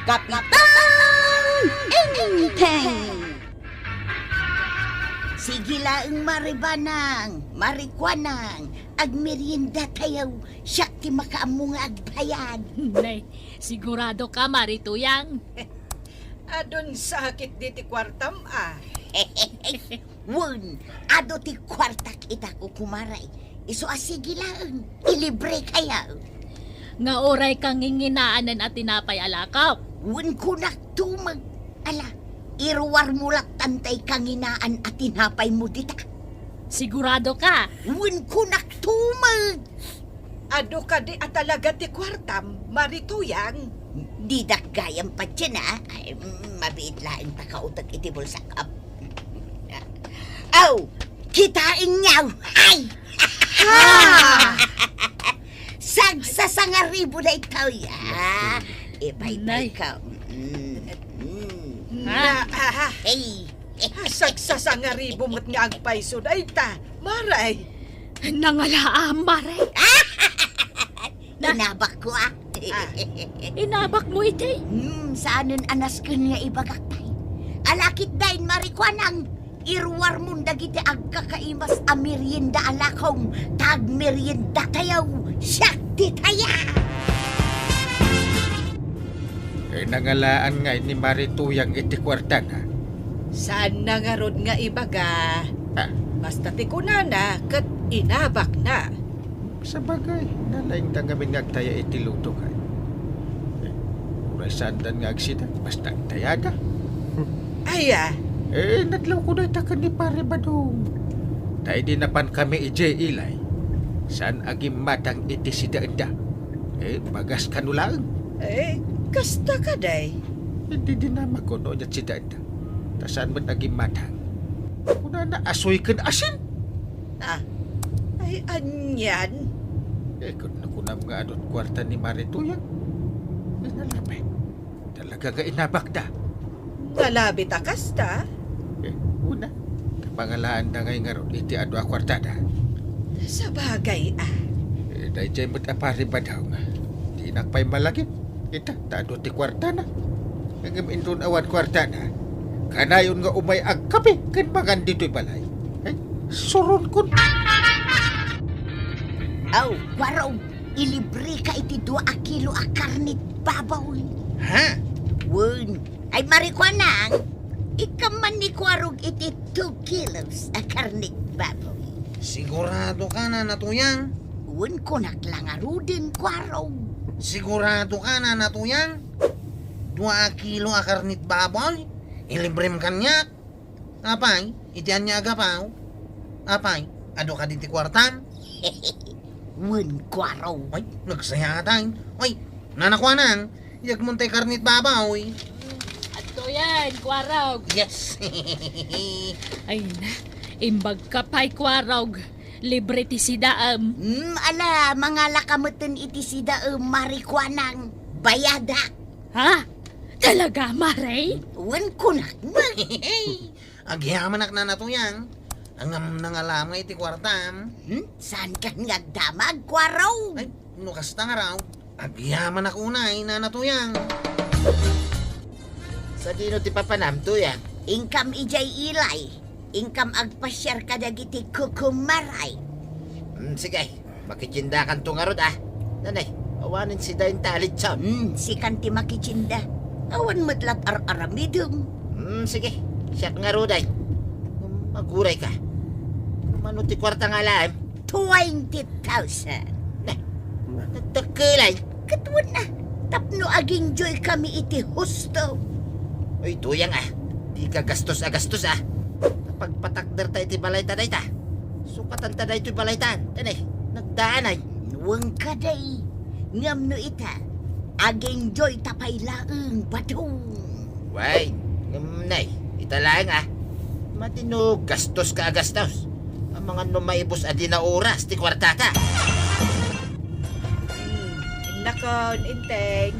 Kapitan Inteng! Sige laeng maribanang, marikwanang, ag merienda tayaw, siyak ti makaamong agbayan. Nay, sigurado ka, Marituyang. Adon sakit di ti kwartam Wun, ado ti kwartak ita ko kumaray. Iso asige laeng, ilibre kaya. Nga oray kang nginginaanan at tinapay alakap. Wun kunak tumag. Ala, irwar mulak tantay kanginaan at tinapay mo dita. Sigurado ka. Wun kunak tumag. Ado ka di atalaga ti kwartam, Marituyang. Di gayam pa dyan ay mabiit laing pakautag iti bulsak up. Aw, kitain niyaw. Ay! Sagsasangaribo na ikaw ya. Ibay-bay ka. Hey. Sagsasangaribo mo't nga agpaisod ay ta, maray. Nangalaam, Maray. Inabak ko Inabak mo iti. Saanin anas ka niya ibagak tay. Alakit dahin marikwanang. Irwar mong dagiti agkakaimas a merienda alakong. Tag merienda tayaw. Siyak ti taya. Nangalaan nga ni Marituyang iti kwarta na. Saan na nga rod nga ibaga? Basta ti kunana, kat inabak na. Sa bagay, nalaing tangamin nga agtaya iti luto ka. Uray sandan nga agsida, basta agtayaga. Nadlaw ko na itakan ni Pare Badong. Tayo din napan kami ije ilay. Saan agim matang iti sidaenda? Bagas kanulaan. Kasta ka day. Hindi din na makuno niya sidaenda. Tasaan man agim matang? Kuna na asoy kan asin. Ay, anyan. Kung nakunam nga adot kwarta ni Marituyang. Nalapit. Talaga ga inabak da. Nalabi ta kasta. Una, kapangalaan na ngayon nga ron, iti ado a kwartada. Sa bagay Dahil dyan mo't apari ba daw nga. Di nakpay malagit. Ita, taado ti kwartada. Nagamin doon awan kwartada. Kanayon nga umay agkapi, kan magan dito'y balay. Suron kun. Aw, waraw. Ilibre ka iti 2 kilo a karnit babaw. Ha? Wun, ay marikwanang. Ikaman ni kwarog iti 2 kilos a karnit babaw. Sigurado ka na natuyang? Wun kunak lang arudin kwaraw. Sigurado ka na natuyang? 2 kilo a karnit baboy? Ilibrem kanyak? Apay, itian niya agapaw? Apay, ado ka diti kwartam? Wun kwaraw. Ay, nagsaya tayo. Ay, nanakwanan, yag montay karnit babaw. Ato yan, kwarog. Yes. Ay na, imbag ka pa'y kwarog. Libre ti sidaam. Ala, mga lakamutin iti sida marikwanang bayada. Ha? Talaga, Maray? Wun kunak. Agyamanak na natuyang. Ang nangalam nga iti kwartam. Saan ka ngagdamag, kwaraw? Ay, nukasta nga raw. Agyaman ako unay na natuyang. Sa dino ti papanam to ya? Income ijay ilay. Income agpasyar ka dagiti kukumaray. Sige, makichindakan to nga rod Nanay, awanin si Dain talit siya. Si kanti makichinda. Awan matlat ar-aramidum. Sige, siya nga rod ay. Maguray ka. Mano ti kwarta nga lang? 20,000. Nagtakulay. Katwan na. Tapno aging joy kami iti husto. Uy, tuyang Di ka gastos Pagpatakder tayo iti balay taday ta. Sukatan taday iti balay tan. Tanay, nagdaanay. Nuwang kaday. Ngam no ita. Aging joy tapay laeng batong. Way, nay, italang Matino gastos ka gastos. Ang mga numaibos adi na oras ti kwartata. Nakon, inteng.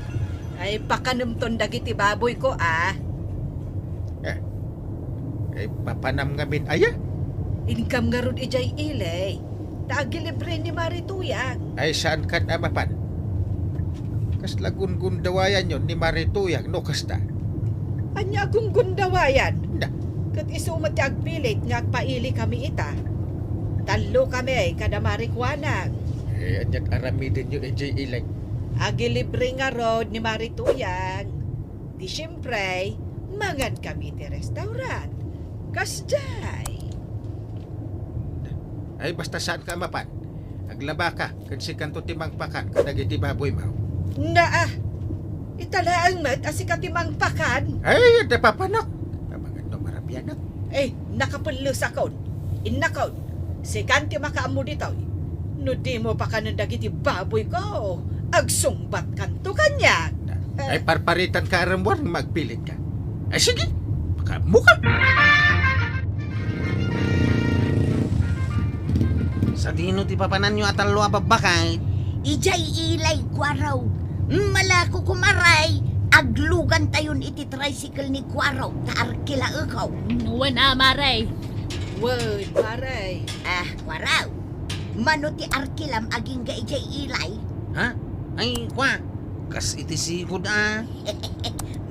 Ay, pakanumton dagiti baboy ko Papanam nga min aya. Income nga rod ijay ilay. Tagi libre ni Marituyang. Ay saan ka na mapan? Kas lagun gundawayan yon ni Marituyang no kasta. Anya akong gundawayan. Da. Kat isumat ti agpilit nga agpaili kami ita. Talo kami kada marikwanang. Anyak aramidin yun EJ Ilay. Agilibre nga road ni Marituyang. Di siyempre, mangan kami ti restaurant. Kasday. Ay basta saan ka mapan. Aglaba ka, kasi kanto timang pakan, kadagiti baboy mo. Naa, italaang mat asikatimang pakan. Ay, napapanak. Mga no marabianak. Eh, nakapulos akon. Inakon. Sikanti makaamo dito. No di mo pa ka dagiti baboy ko. Agsumbat kanto kanya. Ay parparitan ka aramwan, magpilit ka. Ay sige, makamuka. Sa dino ti papanan nyo at ang luwa babakay. Ijay ilay kwaraw. Malako kumaray. Aglugan tayon iti tricycle ni kwaraw. Taarkila ikaw. Wala, Maray. Word, maray. Ah, kwaraw. Mano ti arkilam aging ga ijay ilay. Ha? Ay, kwa. Kas iti sigod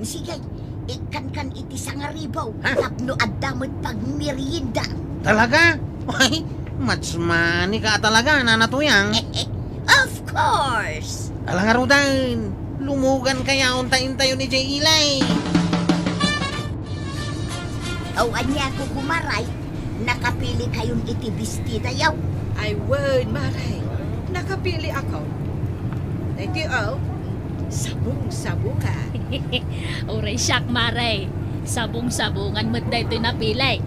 Sige, ikan iti sangaribaw. Ha? Tapno adamot pag merienda. Talaga? Ay, much money ka talaga, nanatuyang. Of course. Alang arudan, lumugan kaya untayin tayo ni Jay Ilay. Awan niya ko kumaray. Nakapili kayon iti bestida yaw. Ay, word, maray. Nakapili ako. Iti sabong-sabunga. Oray siyak, Maray. Sabong-sabungan mo't dahito napilay.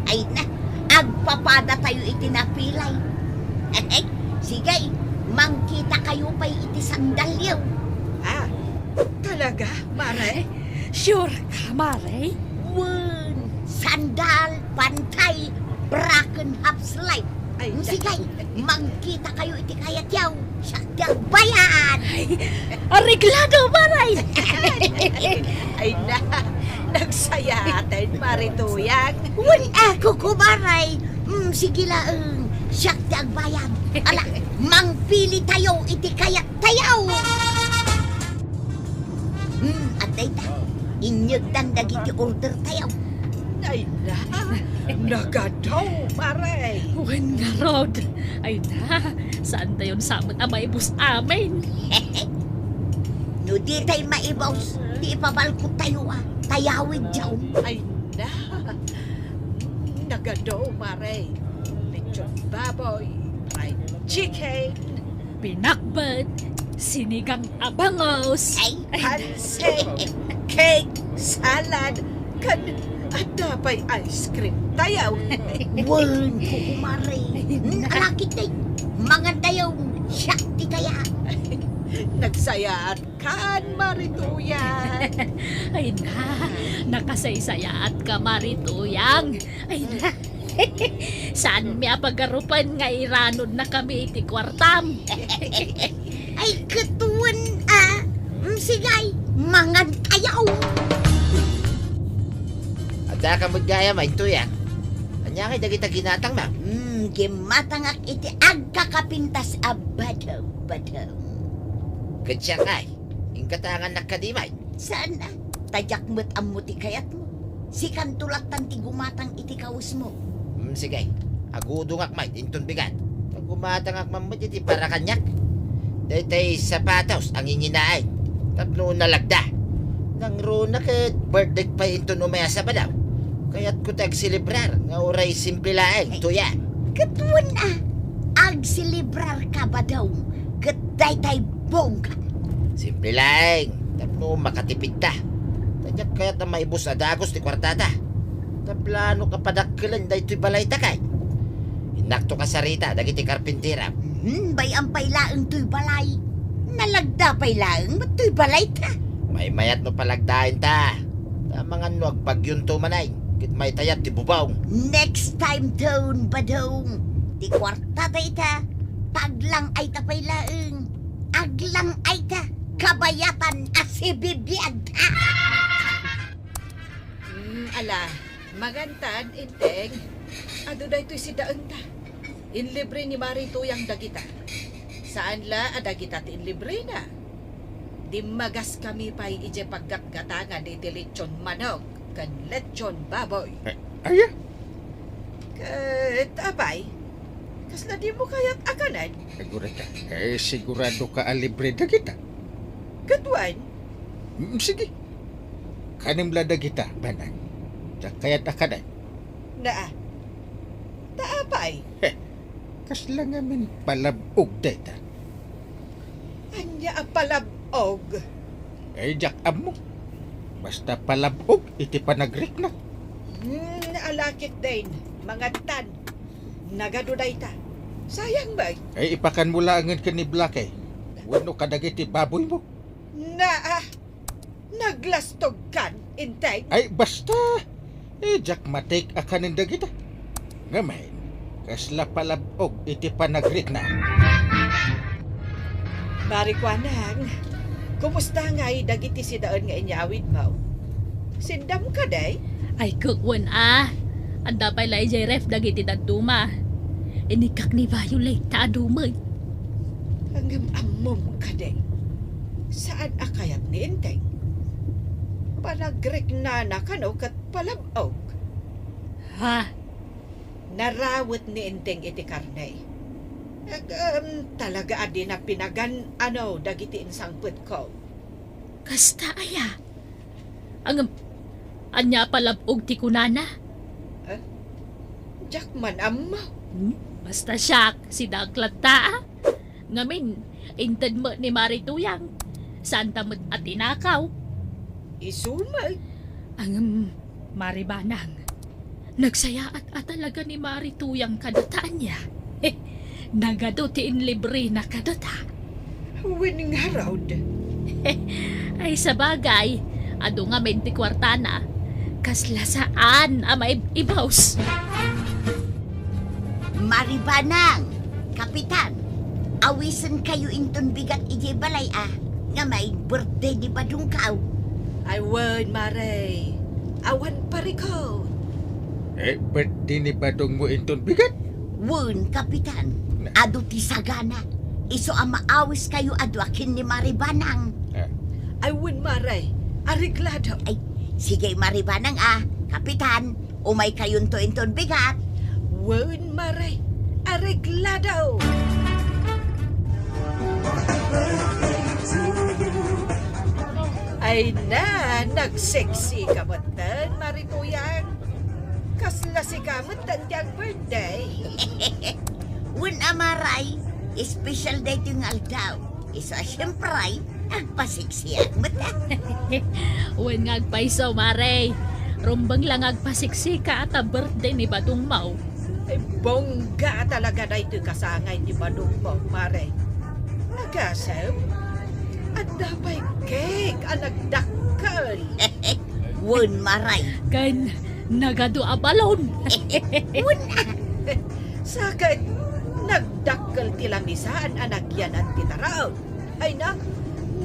Ay na, agpapada tayo iti napilay. Sige, mangkita kayo pa'y iti sandalyaw. Ah, talaga, maray? Sure ka, Maray? Wan, sandal, pantay, braken half slide. Ay, Sige, mangkita kayo iti kayat yaw. Sakdang bayan. Ariglado, Maray! Ay na, nagsayatan, Marituyang. Wan ako kumaray. Sige laeng, sakdang bayan. Ala, mangpili tayo iti kayat tayaw. Atay ta, inyagdan dagiti order tayaw. Ay na, nagadaw, maray. Wen nga, Rod. Ay na, saan tayon samot amay bus amin? No di tayo maibaws, di ipabalkot tayo tayawid jaw. Ay na, nagadaw, maray. Lechon baboy, fried chicken, Pinakbet, sinigang abangos. Ay, pansit, cake, salad, kan adapay ice cream tayaw. wan ko kumari. Alakit tay, mga tayaw, syakti kaya. Nagsayat kan, Marituyan. Ay na, nakasaysayaat ka, Marituyang. Ay na, saan mi apagarupan nga iranod na kami iti kwartam? Ay, katuan Sigay, mga tayaw. Ada ka magaya may tuyang. Anya kay dagita ginatang na. Gimatangak iti agkakapintas abadaw, badaw. Kadsya kay. Ingkatangan nakadimay. Saan na? Tadyak mo't amuti kayat mo. Sikan tulatan ti gumatang iti kaus mo. Sige. Agudungak may inton bigat. Pag gumatang akmamot iti para kanyak. Daytay sapatos ang inginaay. Tapno nalagda. Nang runa ket birthday pa inton umaya sa badaw. Kaya't ko tag silibrar nga oray simple laeng tuya. Katuan agsilibrar ka ba daw? Katay tay bongga. Simple laeng. Tapno makatipid ta. Tadyak kaya't na maibus adagos ti kwartata. Taplano ka padakkelan daytoy balay takay. Inakto ka sarita dagiti karpintira. Bayang pailaang tuy balay. Nalagda pailaang matoy balay ta. May mayat no palagdain ta. Tamangan no agbagyong tumanay. Kit may tayat ti bubaw. Next time taon ba daw? Di kwarta ta ita. Paglang ay ta pailaang. Aglang ay ta. Kabayatan asibibiyag ta. Ala, magantad, inteng. Ado da ito'y si daan ta. Inlibre ni Marituyang dagita. Saan la adagita ti inlibre na? Di magas kami pa'y ije paggatgatangan iti lechon manok kan lechon baboy. Aya, Kat apay, kasla di mo kaya't akanan. sigurado ka alibre da kita. Katwan, Sige. Kanim lada kita, banang. Kaya't akanan. naa. Taapay, Kasla nga min palabog data. anya apalabog. Jak amo. Basta palabog, iti panagrik na. Alakit din, mga tan. Nagaduday ta. Sayang ba? Ipakan mo langan ka ni Black Wano kadagiti baboy mo. Naa. Naglastog kan, intay. Basta. Jak matik akanin da kita. Ngamain, kasla palabog, iti panagrik na. Marikwanang, kumusta nga dagiti si daan nga inyawid mo? Sindam ka day? Ay kukwan anda pa'y lai jay ref dagiti daduma. Inikak ni Violet ta adumay. Hanggang amom ka day. Saan akayat ni Inteng? Panagrek na nakano kat palabog. Ha? Narawat ni Inteng iti karne. Talaga adi na pinagan dagiti insangput ko. Kasta aya. Anya palabog ti kunana. Jakman amma. Basta siya si Daglat ta. Ngamin, inted mo ni Marituyang. Saan tamad at inakaw? Isumay. Ang Maribanang. Nagsaya at talaga ni Marituyang kadataan niya. Nagado ti inlibre na kadata. Winning harod. Ay sa bagay, ado nga 20 kwartana. Kasla saan may ibaws. Maribanang, Kapitan, awisan kayo inton bigat ije balay nga may birthday di badung kao. I word, Mare. Awan pariko. Birthday ni Badong mo inton bigat. Wun, Kapitan, ado ti sagana. Iso ang maawis kayo ado akin ni Maribanang. I word, Mare. Ariglado. Ay, sige Maribanang Kapitan, umay kayon to inton bigat. Word, Mare. Ariglado. Ay na, nagseksi ka ba tan, Marituyang? Kasla si kamot tan tiyang birthday. Wun amaray, special day ting aldaw. Iso siyempre, agpasiksiyag mo ta. Uwan nga agpaisaw, Mare. Rumbang lang agpasiksika at a birthday ni Badong Mau. Ay bongga talaga na ito kasangay ni Badong mo, Mare. Nagasam? At dapat cake ang nagdakkel. Wun maray. Kan nagado a balon. Sakit, nagdakkel ti lamisaan ang nagyanan ti taraon. Ay na,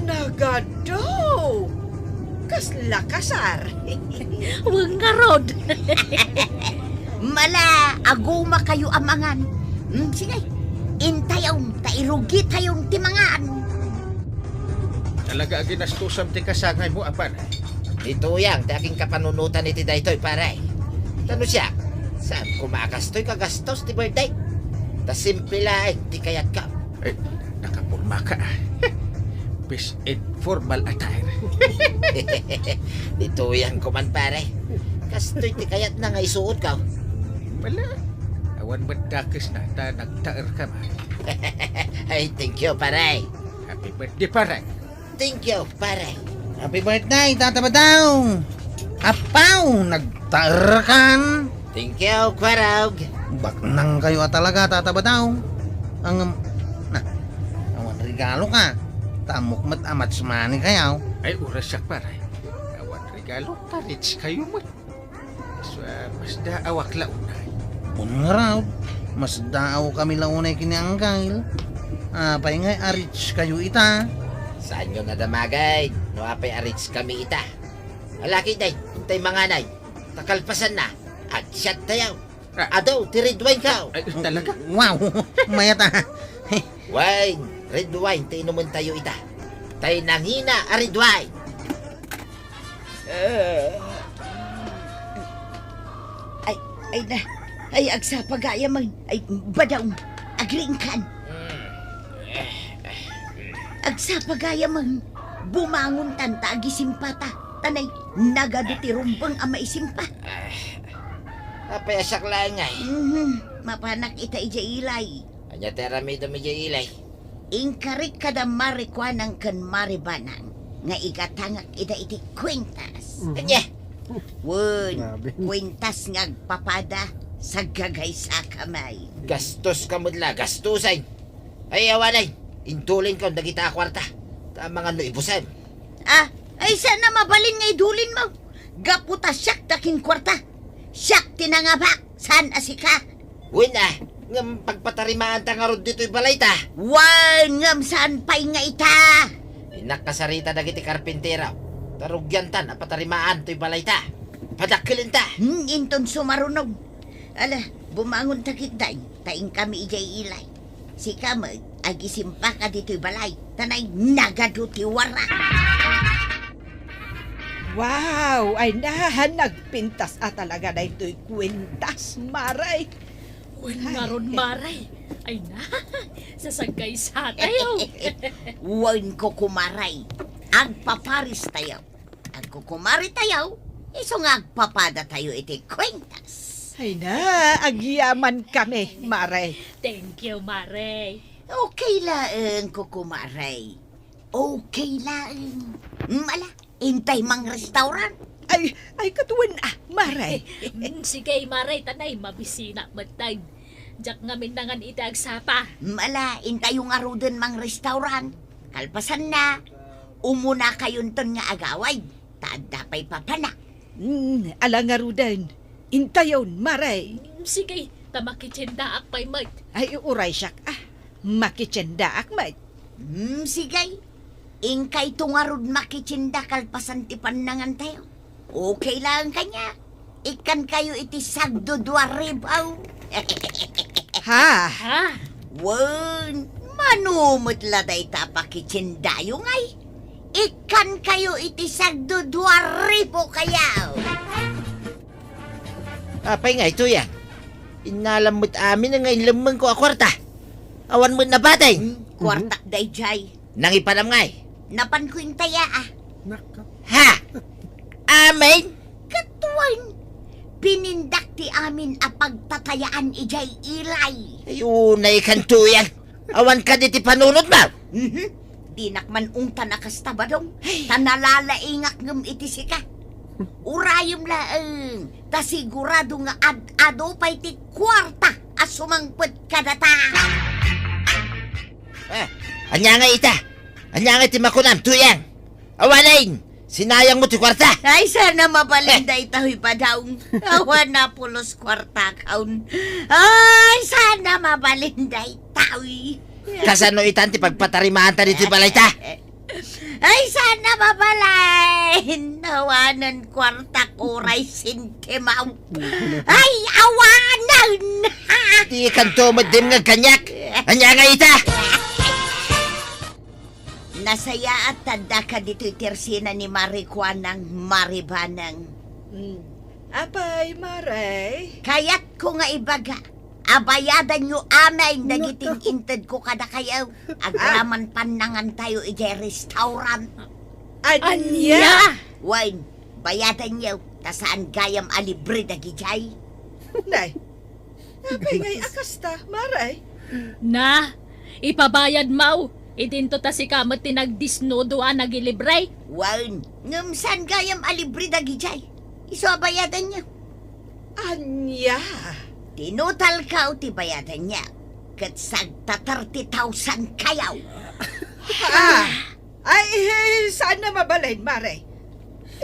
nagado! Kasla kasar. Huwag nga rod. Mala, aguma kayo amangan. Sige, intayong, tairugi tayong timangan. Talaga ginastusam ti kasangay mo, apan. Ito yang, ti aking kapanunutan iti daytoy, pare. Tano siya? Saan kumakastoy kagastos ti birthday? Ta simple lang, ti kayat ka. Nakapurma ka. Peace and formal attire. Ito yang kuman, pare. Kastoy ti kayat na nga isuot ka. Wala. Awan madakis na ta nagtaer ka man. Ay, thank you, pare. Happy birthday, parang. Thank you, pare. Happy birthday, Tata Badaw! Apaw, nagtaerkan! Thank you, Kwarog. Baknang kayo talaga, Tata Badaw. Awan regalo ka. Tamok mat amat sumani kayaw. Ay, oras siya, parang. Awan regalo, tarits kayo mo. So, mas daawak launay. Punaraw, mas daaw kami launay kiniangkail. Pay ngay arich kayo ita. Saan nyo nadamagay? Nuapay arits kami ita. Alaki day, tay mga nay. Takalpasan na. At siyat tayaw. Adaw, ti red wine ka. Ay, talaga? Wow, mayata. Wine, red wine, ti inuman tayo ita. Tay nangina aridway. Ay na, ay agsa pagaya man, ay badaw, agringkan. Agsa pagaya man, bumangon tanta agisimpata, tanay, nagadutirumbang ama isimpa. Apay asak lang ngay. Mapanak ita ija ilay. Anya tera mi dumi ilay. Ingkarik kada marikwanang kan maribanang, nga igatangak ida iti kwintas. Anya. Wun, kwintas ngagpapada sa gagay sa kamay. Gastos ka mudla, gastusan. Ay awanay, intulin ka dagita kwarta. Tama nga no ibusan. Ay sana mabalin nga idulin mo. Gaputa siyak daking kwarta. Siyak tinangabak, saan asika? Wina, ngam pagpatarimaan ta nga rod dito'y balay ta. Wan, ngam saan pa'y nga ita? Inakasarita dagiti karpintera. Tarugyan tan, apatarimaan to'y balay ta. Padakilin ta. Inton sumarunog. Ala, bumangon takit day, taing kami ijay ilay. Si kamay, agisimpa ka dito'y balay. Tanay, nagaduti wara. Wow! Ay nagpintas talaga na ito'y kwintas, Maray. Wala ron maray. Ay na, sasagay sa tayo. Wan ko kumaray. Agpaparis tayo. Agkukumari tayo. Iso nga agpapada tayo iti kwintas. Ay na, agyaman kami, Maray. Thank you, maray. Okay lang, kukumaray. Okay lang. Mala, intay mang restaurant. Ay katuwan Maray. Sige, maray, tanay, mabisina, matay. Diyak ngamin nangan itag sapa. Mala, intay yung aruden mang restaurant. Kalpasan na. Umuna kayon ton nga agaway. Taada pa'y papana. Alangarudan. Intayon, Maray. Sige, tamakitsinda ak pa'y mat. Ay uray siyak makitsenda akmat. Sige. Ingkay tungarod makitsinda kalpasan ti panangan tayo. Okay lang kanya. Ikan kayo iti sagdo dua ribaw. Ha? Ha? Wan, manumot laday tapakitsinda yung ay. Ikan kayo iti sagdo dua ribo kayaw. Apay nga ito yan. Inalamot amin na ngayon lamang ko akwarta. Awan mo na batay. Kwartak day jay. Nangipanam ngay. Napan ko yung taya Ha? Amin? Katuan. Pinindak ti amin a pagtatayaan ijay ilay. Ayunay kanto yan. Awan ka di ti panunod na. Dinak man ungta nakastabadong. Tanalalaingak ngam iti sika. Urayom laeng. Ta sigurado nga ad-ado pa'y ti kwarta asumangpet kadata. Anya nga ita. Anya nga ti makunam tuyang. Awanain. Sinayang mo ti kwarta. Ay, sana mabalinday tahoy pa daw. Awan na pulos kwarta kaun. Ay, sana mabalinday tahoy. Kasano itan ti pagpatarimaan ta dito balay ta. Ay, sana mabalain. Awanan kwarta kuray sintimaw. Ay, awanan! Di kanto madim nga kanyak. Anya nga ita. Nasaya at tanda ka dito'y tersina ni Marikwan ng Maribanang. Apay, Maray. Kaya't ko nga ibaga, abayadan nyo amay nagiting inted ko kada kayaw. Agraman panangan tayo ijay restaurant. Anya? Wine, bayadan nyo, tasaan gayam alibre dagijay. Nay. Apay ngay akasta, Maray. Na, ipabayad mau. Itinto ta si kamat tinagdisnodo nagilibre. Wine, ngamsan gayam alibre dagijay. Iso abayadan nyo. Anya? Tinutal ka o ti bayadan niya. Kat sagta 30,000 kayaw. Ay, saan na mabalain, Maray?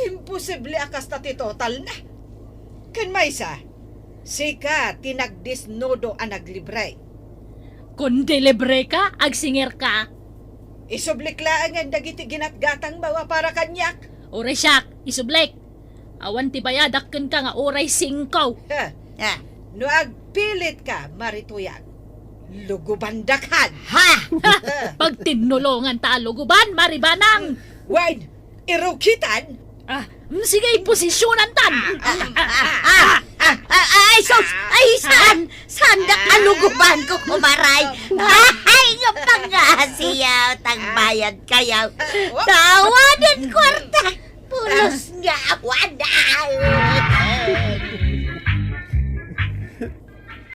Imposible akas ti total na. Kan maysa, sika tinagdisnodo ang naglibre. Kung delibre ka, agsinger ka. Isubliklaan nga dagiti ginatgatang bawa para kanyak. Oray siyak, isublek. Awan ti bayadakken ka nga oray 5. Ha, Ah, no agpilit ka, Marituyag. Lugubandakhan. Ha? Pag tinulungan talo guban, maribanang. Wine, irukitan. Sige, posisyonan tan. Ay, sus! Ay, saan dak aluguban ko kumaray? Ay, nga pa nga siya, tagbayad kayaw. Tawanan kwarta, pulos nga, wala.